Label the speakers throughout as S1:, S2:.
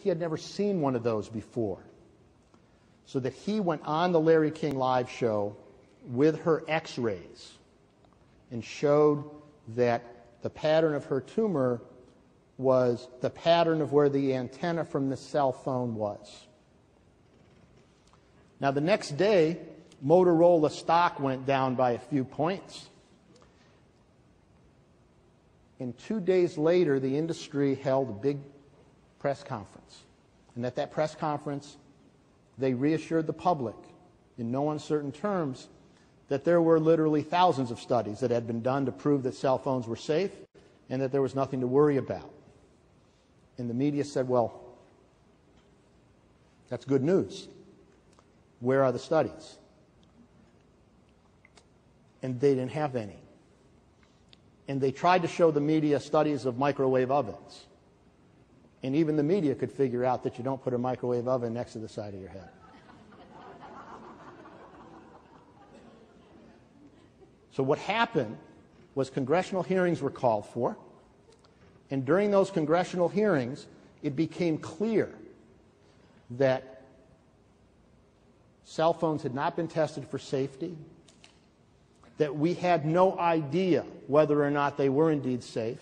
S1: He had never seen one of those before. So that he went on the Larry King Live show with her x-rays and showed that the pattern of her tumor was the pattern of where the antenna from the cell phone was. Now, the next day, Motorola stock went down by a few points. And 2 days later, the industry held a big press conference. And at that press conference, they reassured the public in no uncertain terms that there were literally thousands of studies that had been done to prove that cell phones were safe and that there was nothing to worry about. And the media said, well, that's good news. Where are the studies? And they didn't have any. And they tried to show the media studies of microwave ovens. And even the media could figure out that you don't put a microwave oven next to the side of your head. So what happened was congressional hearings were called for. And during those congressional hearings, it became clear that cell phones had not been tested for safety, that we had no idea whether or not they were indeed safe.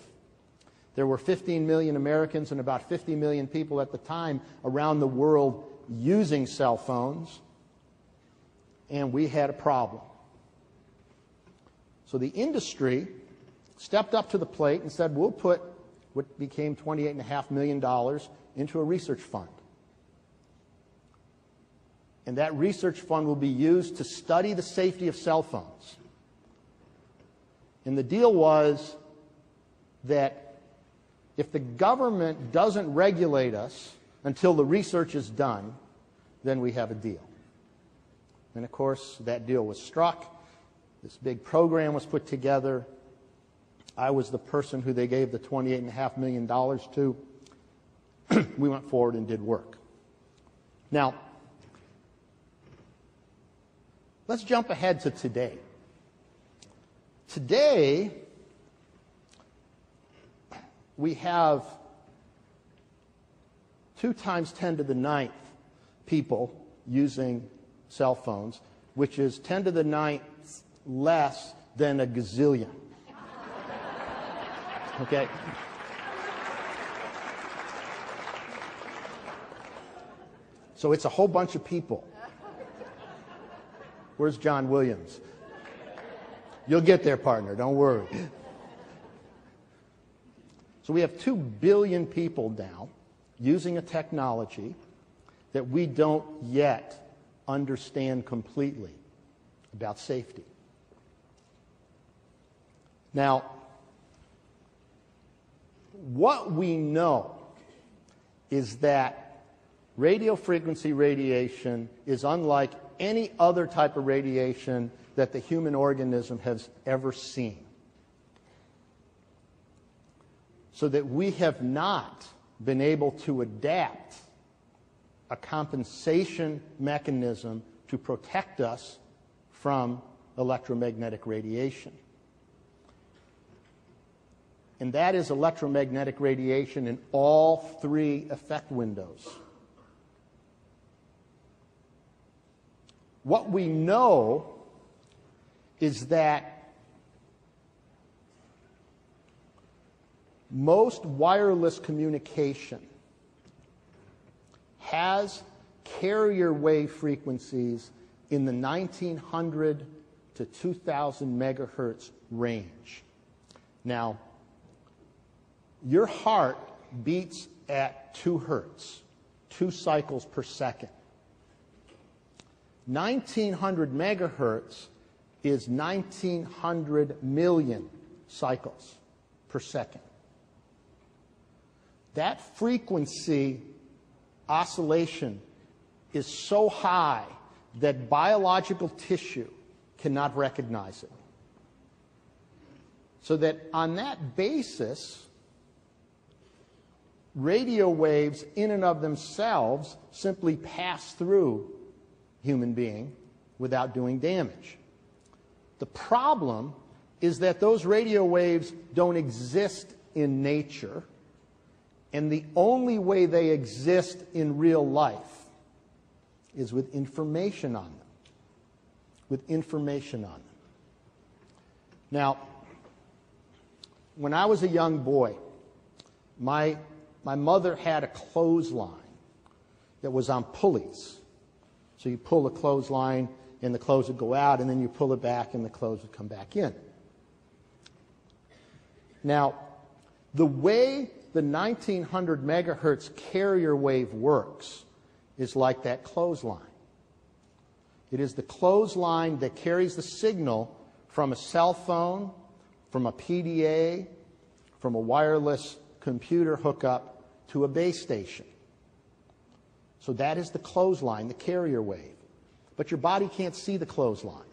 S1: There were 15 million Americans and about 50 million people at the time around the world using cell phones, and we had a problem. So the industry stepped up to the plate and said, we'll put what became $28.5 million into a research fund. And that research fund will be used to study the safety of cell phones. And the deal was that if the government doesn't regulate us until the research is done, then we have a deal. And of course, that deal was struck. This big program was put together. I was the person who they gave the $28.5 million to. We went forward and did work. Now, let's jump ahead to today. Today, we have 2 times 10 to the 9th people using cell phones, which is 10 to the 9th less than a gazillion. Okay? So it's a whole bunch of people. Where's John Williams? You'll get there, partner. Don't worry. So we have 2 billion people now using a technology that we don't yet understand completely about safety. Now, what we know is that radio frequency radiation is unlike any other type of radiation that the human organism has ever seen. So that we have not been able to adapt a compensation mechanism to protect us from electromagnetic radiation. And that is electromagnetic radiation in all 3 effect windows. What we know is that most wireless communication has carrier wave frequencies in the 1900 to 2000 megahertz range. Now, your heart beats at 2 hertz, 2 cycles per second. 1900 megahertz is 1900 million cycles per second. That frequency oscillation is so high that biological tissue cannot recognize it. So that on that basis, radio waves in and of themselves simply pass through human being without doing damage. The problem is that those radio waves don't exist in nature, And the only way they exist in real life is with information on them. With information on them. Now, when I was a young boy, my mother had a clothesline that was on pulleys. So you pull the clothesline and the clothes would go out, and then you pull it back and the clothes would come back in. Now, the way the 1900 megahertz carrier wave works is like that clothesline. It is the clothesline that carries the signal from a cell phone, from a PDA, from a wireless computer hookup to a base station. So that is the clothesline, the carrier wave. But your body can't see the clothesline.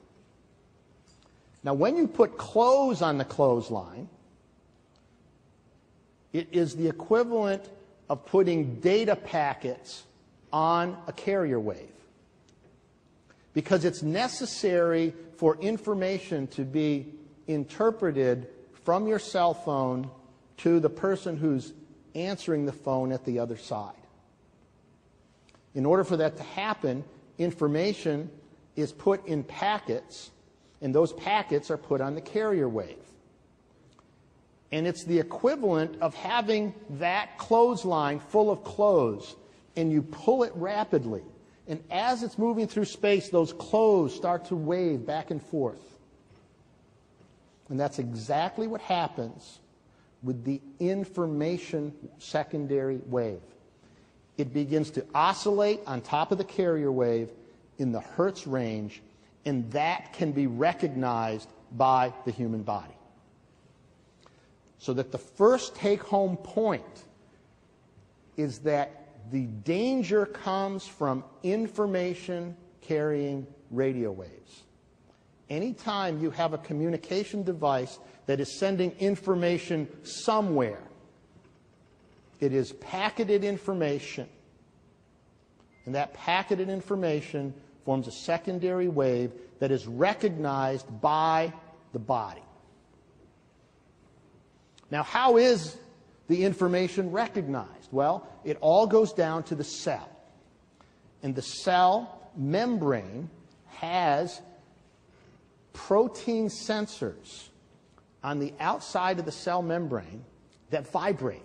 S1: Now, when you put clothes on the clothesline, it is the equivalent of putting data packets on a carrier wave. Because it's necessary for information to be interpreted from your cell phone to the person who's answering the phone at the other side. In order for that to happen, information is put in packets, and those packets are put on the carrier wave. And it's the equivalent of having that clothesline full of clothes, and you pull it rapidly. And as it's moving through space, those clothes start to wave back and forth. And that's exactly what happens with the information secondary wave. It begins to oscillate on top of the carrier wave in the hertz range, and that can be recognized by the human body. So that the first take-home point is that the danger comes from information carrying radio waves. Anytime you have a communication device that is sending information somewhere, it is packeted information. And that packeted information forms a secondary wave that is recognized by the body. Now, how is the information recognized? Well, it all goes down to the cell. And the cell membrane has protein sensors on the outside of the cell membrane that vibrate.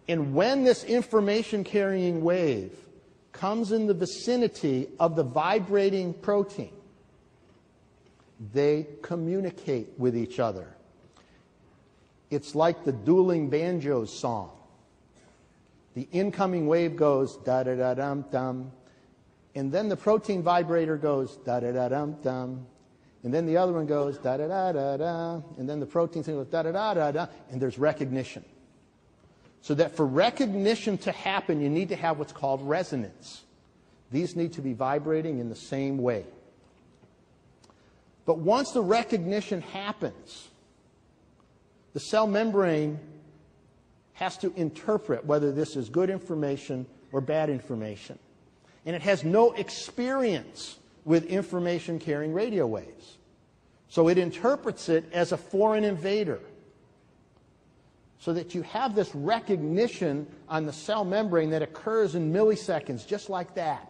S1: And when this information-carrying wave comes in the vicinity of the vibrating protein, they communicate with each other. It's like the dueling banjos song. The incoming wave goes da-da-da-dum-dum, and then the protein vibrator goes da-da-da-dum-dum, and then the other one goes da-da-da-da-da, and then the protein thing goes da-da-da-da-da, and there's recognition. So that for recognition to happen, you need to have what's called resonance. These need to be vibrating in the same way. But once the recognition happens, the cell membrane has to interpret whether this is good information or bad information. And it has no experience with information carrying radio waves. So it interprets it as a foreign invader. So that you have this recognition on the cell membrane that occurs in milliseconds, just like that.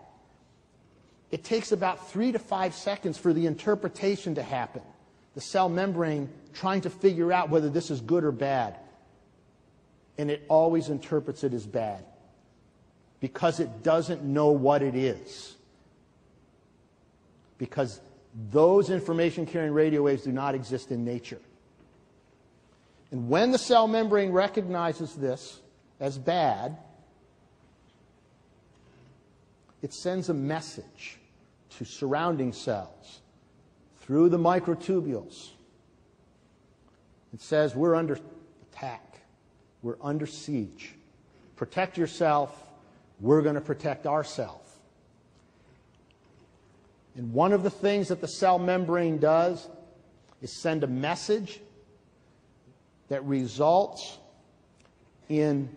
S1: It takes about 3 to 5 seconds for the interpretation to happen. The cell membrane trying to figure out whether this is good or bad. And it always interprets it as bad because it doesn't know what it is. Because those information-carrying radio waves do not exist in nature. And when the cell membrane recognizes this as bad, it sends a message to surrounding cells through the microtubules. It says, we're under attack. We're under siege. Protect yourself. We're going to protect ourselves. And one of the things that the cell membrane does is send a message that results in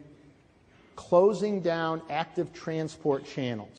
S1: closing down active transport channels.